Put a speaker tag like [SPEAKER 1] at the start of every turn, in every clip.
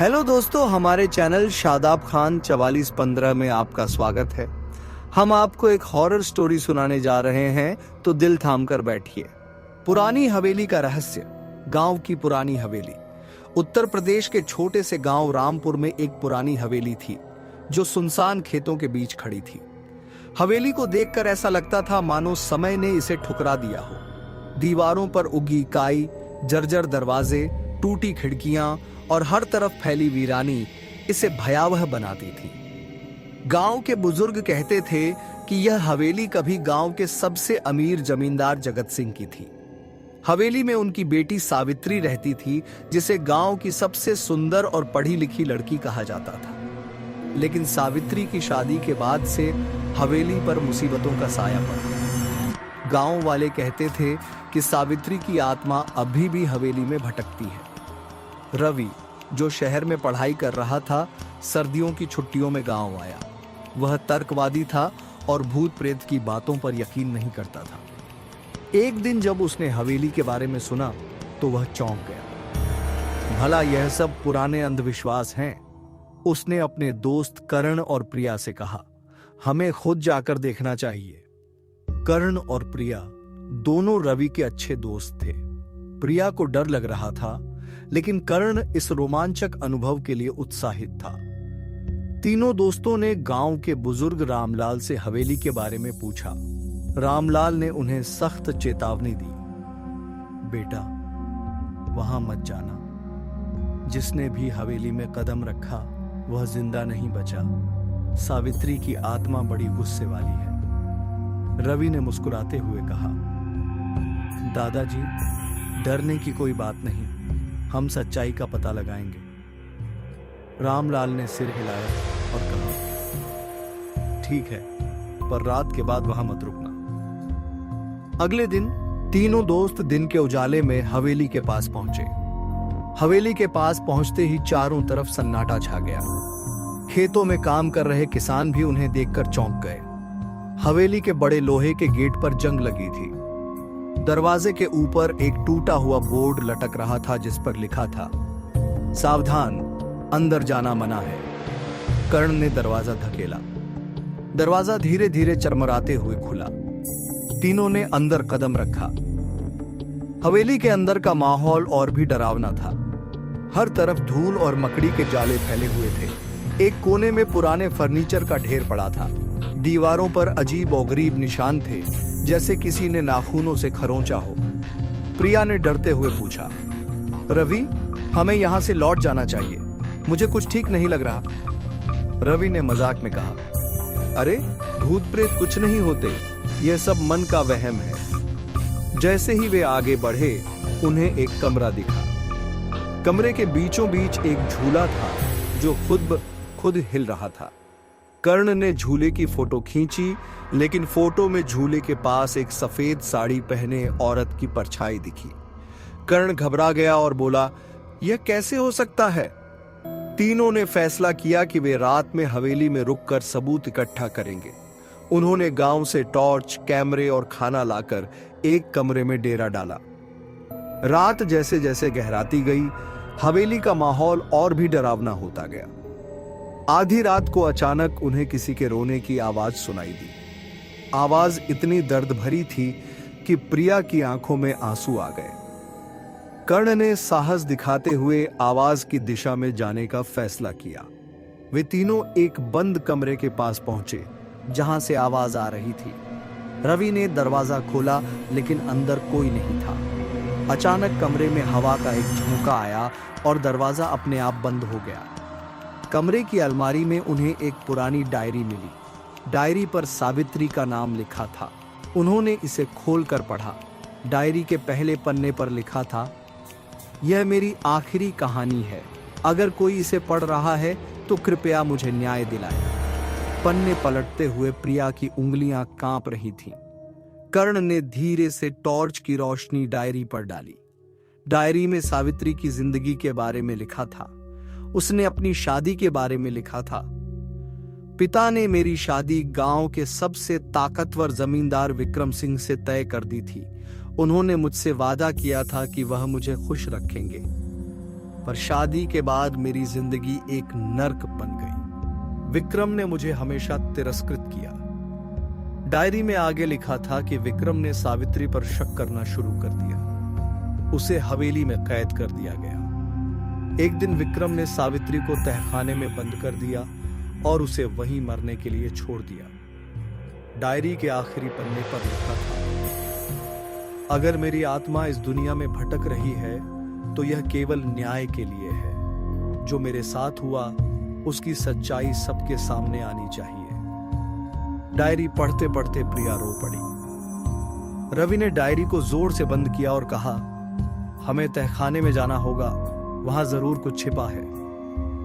[SPEAKER 1] Hello दोस्तों, हमारे channel Shadab Khan 4415 में आपका स्वागत है। हम आपको एक हॉरर स्टोरी सुनाने जा रहे हैं, तो दिल थाम कर बैठिए। पुरानी हवेली का रहस्य। गांव की पुरानी हवेली। उत्तर प्रदेश के छोटे से गांव रामपुर में एक पुरानी हवेली थी जो सुनसान खेतों के बीच खड़ी थी। हवेली को देखकर ऐसा लगता था मानो समय ने इसे ठुकरा दिया हो। दीवारों पर उगी काई, जर्जर दरवाजे, टूटी खिड़कियां और हर तरफ फैली वीरानी इसे भयावह बनाती थी। गांव के बुजुर्ग कहते थे कि यह हवेली कभी गांव के सबसे अमीर जमींदार जगत सिंह की थी। हवेली में उनकी बेटी सावित्री रहती थी, जिसे गांव की सबसे सुंदर और पढ़ी लिखी लड़की कहा जाता था। लेकिन सावित्री की शादी के बाद से हवेली पर मुसीबतों का साया पड़ा। गांव वाले कहते थे कि सावित्री की आत्मा अभी भी हवेली में भटकती है। रवि, जो शहर में पढ़ाई कर रहा था, सर्दियों की छुट्टियों में गांव आया। वह तर्कवादी था और भूत प्रेत की बातों पर यकीन नहीं करता था। एक दिन जब उसने हवेली के बारे में सुना तो वह चौंक गया। भला यह सब पुराने अंधविश्वास हैं? उसने अपने दोस्त करण और प्रिया से कहा, हमें खुद जाकर देखना चाहिए। करण और प्रिया दोनों रवि के अच्छे दोस्त थे। प्रिया को डर लग रहा था, लेकिन कर्ण इस रोमांचक अनुभव के लिए उत्साहित था। तीनों दोस्तों ने गांव के बुजुर्ग रामलाल से हवेली के बारे में पूछा। रामलाल ने उन्हें सख्त चेतावनी दी, बेटा, वहां मत जाना। जिसने भी हवेली में कदम रखा वह जिंदा नहीं बचा। सावित्री की आत्मा बड़ी गुस्से वाली है। रवि ने मुस्कुराते हुए कहा, दादाजी, डरने की कोई बात नहीं, हम सच्चाई का पता लगाएंगे। रामलाल ने सिर हिलाया और कहा, ठीक है, पर रात के बाद वहां मत रुकना। अगले दिन तीनों दोस्त दिन के उजाले में हवेली के पास पहुंचे। हवेली के पास पहुंचते ही चारों तरफ सन्नाटा छा गया। खेतों में काम कर रहे किसान भी उन्हें देखकर चौंक गए। हवेली के बड़े लोहे के गेट पर जंग लगी थी। दरवाजे के ऊपर एक टूटा हुआ बोर्ड लटक रहा था जिस पर लिखा था, सावधान, अंदर जाना मना है। कर्ण ने दरवाजा धकेला। दरवाजा धीरे धीरे चरमराते हुए खुला। तीनों ने अंदर कदम रखा। हवेली के अंदर का माहौल और भी डरावना था। हर तरफ धूल और मकड़ी के जाले फैले हुए थे। एक कोने में पुराने फर्नीचर का ढेर पड़ा था। दीवारों पर अजीब और गरीब निशान थे, जैसे किसी ने नाखूनों से खरोंचा हो। प्रिया ने डरते हुए पूछा, रवि, हमें यहां से लौट जाना चाहिए, मुझे कुछ ठीक नहीं लग रहा। रवि ने मजाक में कहा, अरे, भूत प्रेत कुछ नहीं होते, यह सब मन का वहम है। जैसे ही वे आगे बढ़े, उन्हें एक कमरा दिखा। कमरे के बीचों बीच एक झूला था जो खुद हिल रहा था। कर्ण ने झूले की फोटो खींची, लेकिन फोटो में झूले के पास एक सफेद साड़ी पहने औरत की परछाई दिखी। कर्ण घबरा गया और बोला, यह कैसे हो सकता है? तीनों ने फैसला किया कि वे रात में हवेली में रुककर सबूत इकट्ठा करेंगे। उन्होंने गांव से टॉर्च, कैमरे और खाना लाकर एक कमरे में डेरा डाला। रात जैसे जैसे गहराती गई, हवेली का माहौल और भी डरावना होता गया। आधी रात को अचानक उन्हें किसी के रोने की आवाज सुनाई दी। आवाज इतनी दर्द भरी थी कि प्रिया की आंखों में आंसू आ गए। कर्ण ने साहस दिखाते हुए आवाज की दिशा में जाने का फैसला किया। वे तीनों एक बंद कमरे के पास पहुंचे जहां से आवाज आ रही थी। रवि ने दरवाजा खोला, लेकिन अंदर कोई नहीं था। अचानक कमरे में हवा का एक झोंका आया और दरवाजा अपने आप बंद हो गया। कमरे की अलमारी में उन्हें एक पुरानी डायरी मिली। डायरी पर सावित्री का नाम लिखा था। उन्होंने इसे खोलकर पढ़ा। डायरी के पहले पन्ने पर लिखा था, यह मेरी आखिरी कहानी है। अगर कोई इसे पढ़ रहा है तो कृपया मुझे न्याय दिलाए। पन्ने पलटते हुए प्रिया की उंगलियां कांप रही थीं। कर्ण ने धीरे से टॉर्च की रोशनी डायरी पर डाली। डायरी में सावित्री की जिंदगी के बारे में लिखा था। उसने अपनी शादी के बारे में लिखा था। पिता ने मेरी शादी गांव के सबसे ताकतवर जमींदार विक्रम सिंह से तय कर दी थी। उन्होंने मुझसे वादा किया था कि वह मुझे खुश रखेंगे। पर शादी के बाद मेरी जिंदगी एक नर्क बन गई। विक्रम ने मुझे हमेशा तिरस्कृत किया। डायरी में आगे लिखा था कि विक्रम ने सावित्री पर शक करना शुरू कर दिया। उसे हवेली में कैद कर दिया गया। एक दिन विक्रम ने सावित्री को तहखाने में बंद कर दिया और उसे वहीं मरने के लिए छोड़ दिया। डायरी के आखिरी पन्ने पर लिखा था, अगर मेरी आत्मा इस दुनिया में भटक रही है तो यह केवल न्याय के लिए है। जो मेरे साथ हुआ उसकी सच्चाई सबके सामने आनी चाहिए। डायरी पढ़ते पढ़ते प्रिया रो पड़ी। रवि ने डायरी को जोर से बंद किया और कहा, हमें तहखाने में जाना होगा, वहां जरूर कुछ छिपा है।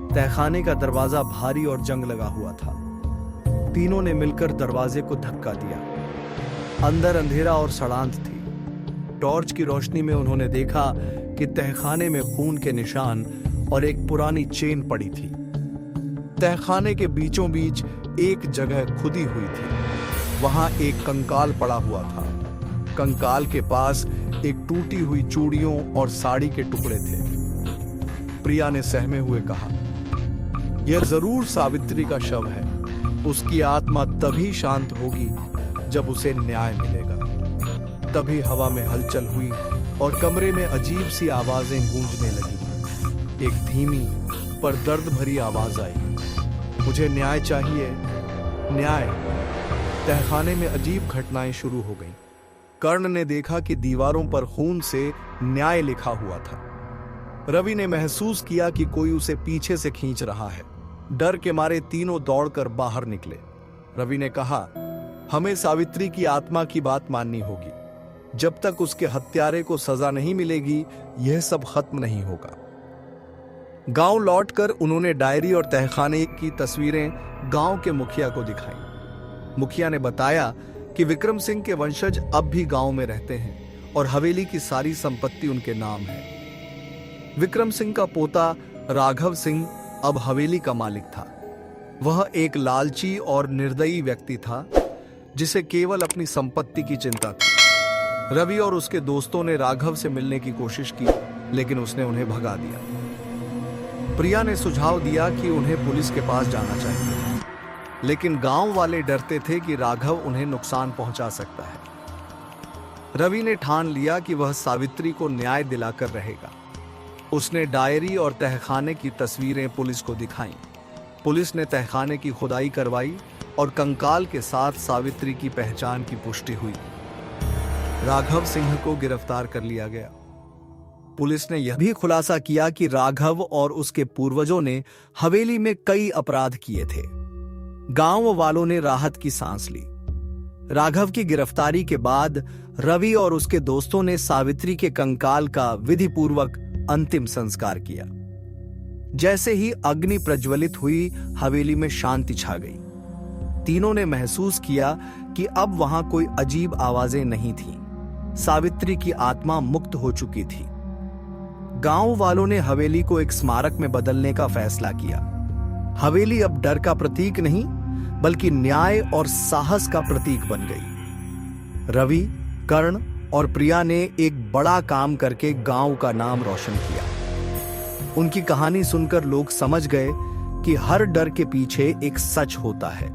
[SPEAKER 1] तहखाने का दरवाजा भारी और जंग लगा हुआ था। तीनों ने मिलकर दरवाजे को धक्का दिया। अंदर अंधेरा और सड़ांत थी। टॉर्च की रोशनी में उन्होंने देखा कि तहखाने में खून के निशान और एक पुरानी चेन पड़ी थी। तहखाने के बीचों बीच एक जगह खुदी हुई थी। वहां एक कंकाल पड़ा हुआ था। कंकाल के पास एक टूटी हुई चूड़ियों और साड़ी के टुकड़े थे। प्रिया ने सहमे हुए कहा, यह जरूर सावित्री का शव है। उसकी आत्मा तभी शांत होगी जब उसे न्याय मिलेगा। तभी हवा में हलचल हुई और कमरे में अजीब सी आवाजें गूंजने लगी। एक धीमी पर दर्द भरी आवाज आई, मुझे न्याय चाहिए, न्याय। तहखाने में अजीब घटनाएं शुरू हो गईं। कर्ण ने देखा कि दीवारों पर खून से न्याय लिखा हुआ था। रवि ने महसूस किया कि कोई उसे पीछे से खींच रहा है। डर के मारे तीनों दौड़कर बाहर निकले। रवि ने कहा, हमें सावित्री की आत्मा की बात माननी होगी। जब तक उसके हत्यारे को सजा नहीं मिलेगी, यह सब खत्म नहीं होगा। गांव लौटकर उन्होंने डायरी और तहखाने की तस्वीरें गांव के मुखिया को दिखाई। मुखिया ने बताया कि विक्रम सिंह के वंशज अब भी गांव में रहते हैं और हवेली की सारी संपत्ति उनके नाम है। विक्रम सिंह का पोता राघव सिंह अब हवेली का मालिक था। वह एक लालची और निर्दयी व्यक्ति था जिसे केवल अपनी संपत्ति की चिंता थी। रवि और उसके दोस्तों ने राघव से मिलने की कोशिश की, लेकिन उसने उन्हें भगा दिया। प्रिया ने सुझाव दिया कि उन्हें पुलिस के पास जाना चाहिए, लेकिन गांव वाले डरते थे कि राघव उन्हें नुकसान पहुंचा सकता है। रवि ने ठान लिया कि वह सावित्री को न्याय दिलाकर रहेगा। उसने डायरी और तहखाने की तस्वीरें पुलिस को दिखाईं। पुलिस ने तहखाने की खुदाई करवाई और कंकाल के साथ सावित्री की पहचान की पुष्टि हुई। राघव सिंह को गिरफ्तार कर लिया गया। पुलिस ने यह भी खुलासा किया कि राघव और उसके पूर्वजों ने हवेली में कई अपराध किए थे। गांव वालों ने राहत की सांस ली। राघव की गिरफ्तारी के बाद रवि और उसके दोस्तों ने सावित्री के कंकाल का विधिपूर्वक अंतिम संस्कार किया। जैसे ही अग्नि प्रज्वलित हुई, हवेली में शांति छा गई। तीनों ने महसूस किया कि अब वहां कोई अजीब आवाजें नहीं थीं। सावित्री की आत्मा मुक्त हो चुकी थी। गांव वालों ने हवेली को एक स्मारक में बदलने का फैसला किया। हवेली अब डर का प्रतीक नहीं, बल्कि न्याय और साहस का प्रतीक बन गई। रवि, कर्ण और प्रिया ने एक बड़ा काम करके गांव का नाम रोशन किया। उनकी कहानी सुनकर लोग समझ गए कि हर डर के पीछे एक सच होता है,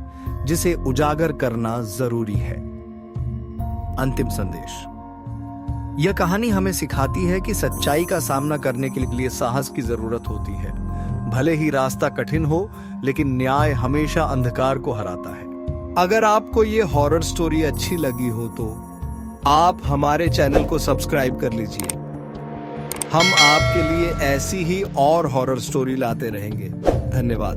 [SPEAKER 1] जिसे उजागर करना जरूरी है। अंतिम संदेश। यह कहानी हमें सिखाती है कि सच्चाई का सामना करने के लिए साहस की जरूरत होती है। भले ही रास्ता कठिन हो, लेकिन न्याय हमेशा अंधकार को हराता है। अगर आपको ये हॉरर स्टोरी अच्छी लगी हो तो आप हमारे चैनल को सब्सक्राइब कर लीजिए। हम आपके लिए ऐसी ही और हॉरर स्टोरी लाते रहेंगे। धन्यवाद।